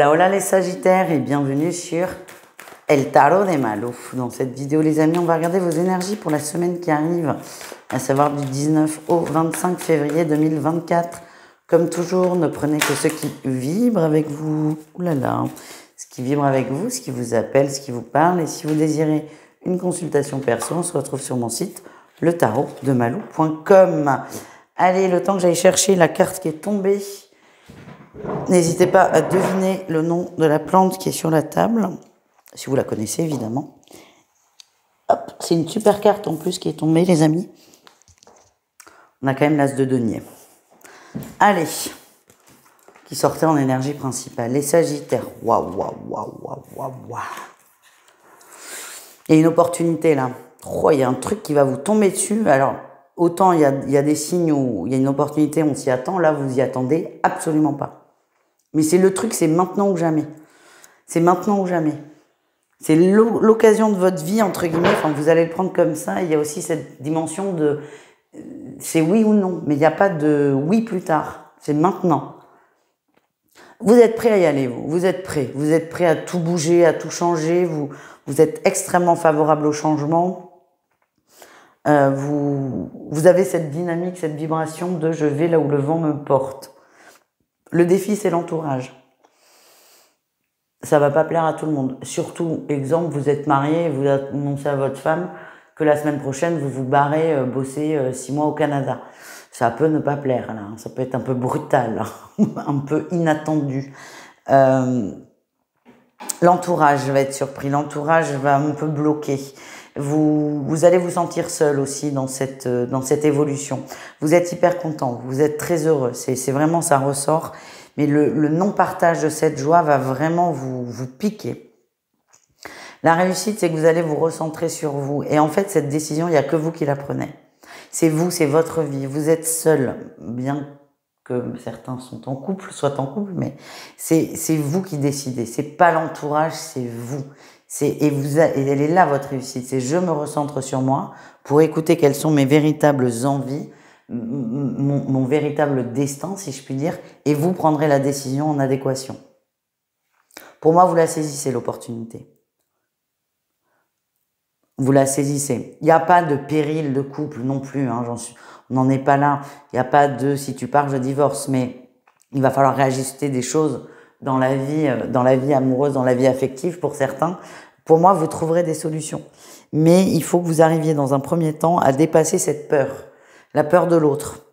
Hola, hola les Sagittaires et bienvenue sur El Tarot de Malou. Dans cette vidéo les amis, on va regarder vos énergies pour la semaine qui arrive, à savoir du 19 au 25 février 2024. Comme toujours, ne prenez que ce qui vibre avec vous. Ouh là là, ce qui vibre avec vous, ce qui vous appelle, ce qui vous parle. Et si vous désirez une consultation perso, on se retrouve sur mon site letarotdemalou.com. Allez, le temps que j'aille chercher la carte qui est tombée, n'hésitez pas à deviner le nom de la plante qui est sur la table, si vous la connaissez évidemment. Hop, c'est une super carte en plus qui est tombée les amis. On a quand même l'as de denier. Allez, qui sortait en énergie principale. Les Sagittaires. Waouh, waouh, waouh, waouh, waouh, waouh. Il y a une opportunité là. Oh, il y a un truc qui va vous tomber dessus. Alors, autant il y a des signes où il y a une opportunité, on s'y attend. Là, vous y attendez absolument pas. Mais c'est le truc, c'est maintenant ou jamais. C'est maintenant ou jamais. C'est l'occasion de votre vie, entre guillemets. Enfin, vous allez le prendre comme ça. Il y a aussi cette dimension de... c'est oui ou non. Mais il n'y a pas de oui plus tard. C'est maintenant. Vous êtes prêt à y aller, vous. Vous êtes prêt. Vous êtes prêt à tout bouger, à tout changer. Vous êtes extrêmement favorable au changement. Vous avez cette dynamique, cette vibration de je vais là où le vent me porte. Le défi, c'est l'entourage. Ça va pas plaire à tout le monde. Surtout, exemple, vous êtes marié, vous annoncez à votre femme que la semaine prochaine, vous vous barrez bosser 6 mois au Canada. Ça peut ne pas plaire, là. Ça peut être un peu brutal, un peu inattendu. L'entourage va être surpris. L'entourage va un peu bloquer. Vous allez vous sentir seul aussi dans cette évolution. Vous êtes hyper content, vous êtes très heureux. C'est vraiment, ça ressort. Mais le non-partage de cette joie va vraiment vous piquer. La réussite, c'est que vous allez vous recentrer sur vous. Et en fait, cette décision, il n'y a que vous qui la prenez. C'est vous, c'est votre vie. Vous êtes seul, bien que certains sont en couple, soient en couple, mais c'est vous qui décidez. C'est pas l'entourage, c'est vous. Et elle est là votre réussite. C'est je me recentre sur moi pour écouter quelles sont mes véritables envies, mon véritable destin, si je puis dire, et vous prendrez la décision en adéquation. Pour moi, vous la saisissez, l'opportunité. Vous la saisissez. Il n'y a pas de péril de couple non plus, hein, on n'en est pas là. Il n'y a pas de si tu pars, je divorce, mais il va falloir réajuster des choses dans la vie amoureuse, dans la vie affective pour certains. Pour moi, vous trouverez des solutions. Mais il faut que vous arriviez dans un premier temps à dépasser cette peur. La peur de l'autre.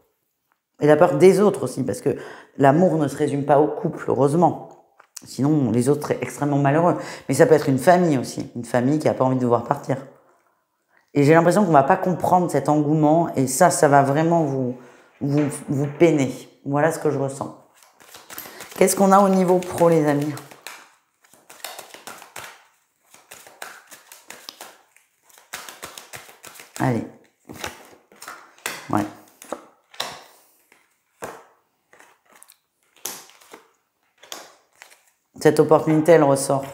Et la peur des autres aussi, parce que l'amour ne se résume pas au couple, heureusement. Sinon, les autres seraient extrêmement malheureux. Mais ça peut être une famille aussi. Une famille qui n'a pas envie de vous voir partir. Et j'ai l'impression qu'on ne va pas comprendre cet engouement. Et ça va vraiment vous peiner. Voilà ce que je ressens. Qu'est-ce qu'on a au niveau pro, les amis ? Allez. Ouais. Cette opportunité, elle ressort.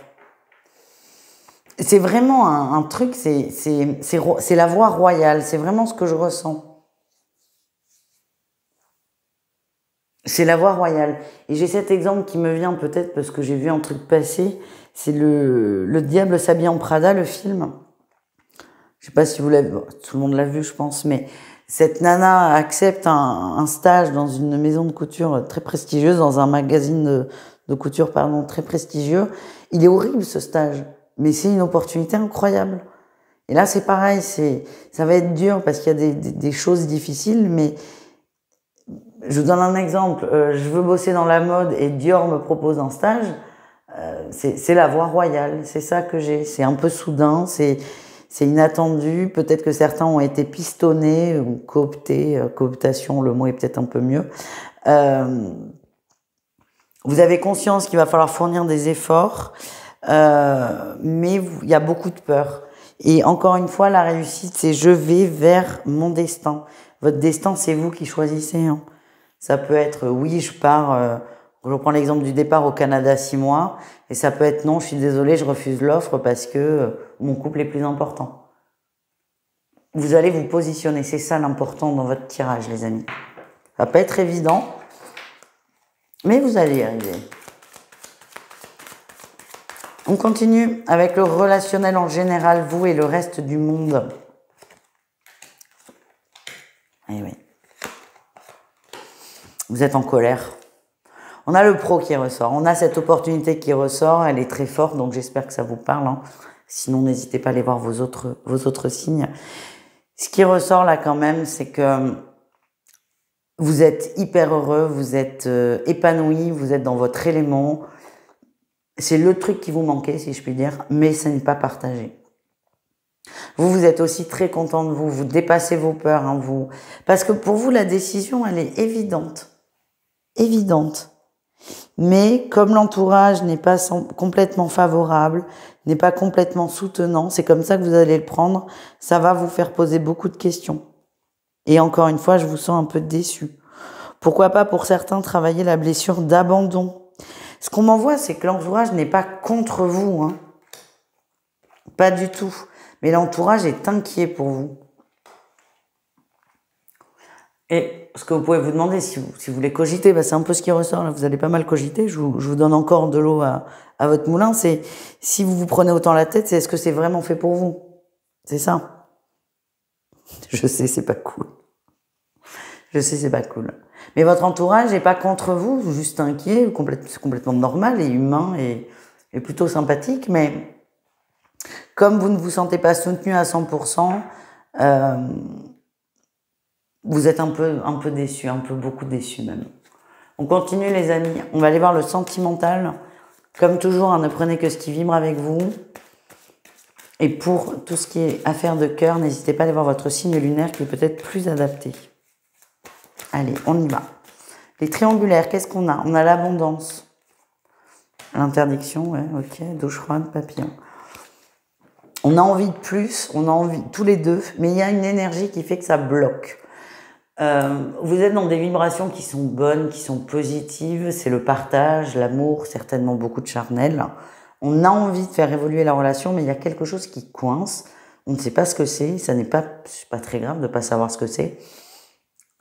C'est vraiment un truc, c'est la voie royale. C'est vraiment ce que je ressens. C'est la voie royale. Et j'ai cet exemple qui me vient peut-être parce que j'ai vu un truc passer. C'est le Diable s'habille en Prada, le film. Je sais pas si vous l'avez, tout le monde l'a vu, je pense, mais cette nana accepte un stage dans une maison de couture très prestigieuse, dans un magazine de couture, pardon, très prestigieux. Il est horrible, ce stage. Mais c'est une opportunité incroyable. Et là, c'est pareil, ça va être dur parce qu'il y a des choses difficiles, mais je vous donne un exemple. Je veux bosser dans la mode et Dior me propose un stage. C'est la voie royale. C'est ça que j'ai. C'est un peu soudain, c'est inattendu. Peut-être que certains ont été pistonnés ou cooptés. Cooptation, le mot est peut-être un peu mieux. Vous avez conscience qu'il va falloir fournir des efforts, mais il y a beaucoup de peur. Et encore une fois, la réussite, c'est je vais vers mon destin. Votre destin, c'est vous qui choisissez. Hein. Ça peut être, oui, je pars, je prends l'exemple du départ au Canada 6 mois, et ça peut être non, je suis désolée, je refuse l'offre parce que mon couple est plus important. Vous allez vous positionner, c'est ça l'important dans votre tirage, les amis. Ça va pas être évident, mais vous allez y arriver. On continue avec le relationnel en général, vous et le reste du monde. Eh oui. Vous êtes en colère. On a le pro qui ressort. On a cette opportunité qui ressort. Elle est très forte, donc j'espère que ça vous parle. Hein. Sinon, n'hésitez pas à aller voir vos autres signes. Ce qui ressort là quand même, c'est que vous êtes hyper heureux, vous êtes épanoui, vous êtes dans votre élément. C'est le truc qui vous manquait, si je puis dire, mais ça n'est pas partagé. Vous êtes aussi très content de vous, vous dépassez vos peurs, hein, parce que pour vous, la décision, elle est évidente. Évidente. Mais comme l'entourage n'est pas complètement favorable, n'est pas complètement soutenant, c'est comme ça que vous allez le prendre, ça va vous faire poser beaucoup de questions. Et encore une fois, je vous sens un peu déçu. Pourquoi pas pour certains travailler la blessure d'abandon? Ce qu'on m'envoie, c'est que l'entourage n'est pas contre vous, hein. Pas du tout. Mais l'entourage est inquiet pour vous. Et ce que vous pouvez vous demander, si vous voulez cogiter, c'est un peu ce qui ressort, là, vous allez pas mal cogiter, je vous donne encore de l'eau à votre moulin, c'est si vous vous prenez autant la tête, c'est est-ce que c'est vraiment fait pour vous? C'est ça. Je sais, c'est pas cool. Je sais, c'est pas cool. Mais votre entourage n'est pas contre vous, juste inquiet, c'est complètement normal et humain et plutôt sympathique, mais comme vous ne vous sentez pas soutenu à 100%, vous êtes un peu déçu, un peu beaucoup déçu même. On continue les amis, on va aller voir le sentimental. Comme toujours, hein, ne prenez que ce qui vibre avec vous. Et pour tout ce qui est affaire de cœur, n'hésitez pas à aller voir votre signe lunaire qui est peut-être plus adapté. Allez, on y va. Les triangulaires, qu'est-ce qu'on a? On a l'abondance. L'interdiction, ouais, ok. Douche froide, papillon. On a envie de plus, on a envie, tous les deux, mais il y a une énergie qui fait que ça bloque. Vous êtes dans des vibrations qui sont bonnes, qui sont positives, c'est le partage, l'amour, certainement beaucoup de charnel. On a envie de faire évoluer la relation, mais il y a quelque chose qui coince. On ne sait pas ce que c'est, c'est pas très grave de ne pas savoir ce que c'est.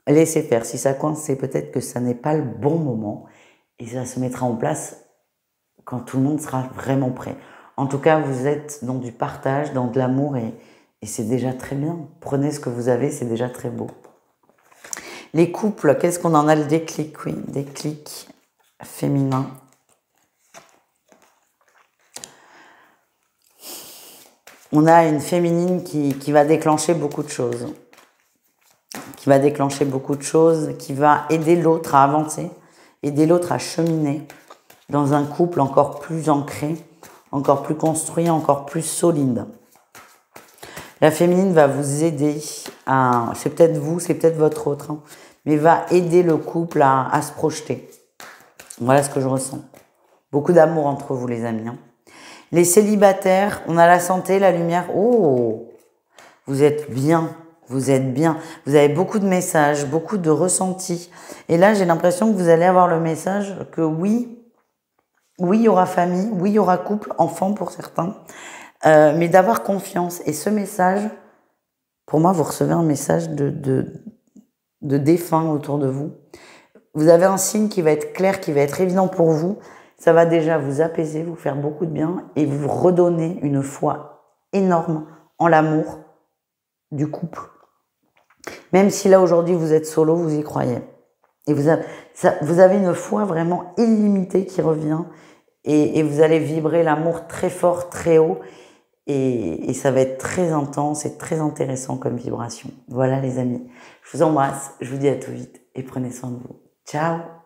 Laissez faire, si ça coince, c'est peut-être que ça n'est pas le bon moment et ça se mettra en place quand tout le monde sera vraiment prêt. En tout cas, vous êtes dans du partage, dans de l'amour et c'est déjà très bien. Prenez ce que vous avez, c'est déjà très beau. Les couples, qu'est-ce qu'on en a? Le déclic, oui, déclic féminin. On a une féminine qui va déclencher beaucoup de choses. Qui va déclencher beaucoup de choses, qui va aider l'autre à avancer, aider l'autre à cheminer dans un couple encore plus ancré, encore plus construit, encore plus solide. La féminine va vous aider à, c'est peut-être vous, c'est peut-être votre autre, hein, mais va aider le couple à se projeter. Voilà ce que je ressens. Beaucoup d'amour entre vous les amis. Hein. Les célibataires, on a la santé, la lumière. Oh, vous êtes bien. Vous êtes bien, vous avez beaucoup de messages, beaucoup de ressentis. Et là, j'ai l'impression que vous allez avoir le message que oui, il y aura famille, oui, il y aura couple, enfant pour certains, mais d'avoir confiance. Et ce message, pour moi, vous recevez un message de défunt autour de vous. Vous avez un signe qui va être clair, qui va être évident pour vous. Ça va déjà vous apaiser, vous faire beaucoup de bien et vous redonner une foi énorme en l'amour du couple. Même si là, aujourd'hui, vous êtes solo, vous y croyez. Et vous avez une foi vraiment illimitée qui revient. Et vous allez vibrer l'amour très fort, très haut. Et ça va être très intense et très intéressant comme vibration. Voilà les amis. Je vous embrasse. Je vous dis à tout vite. Et prenez soin de vous. Ciao!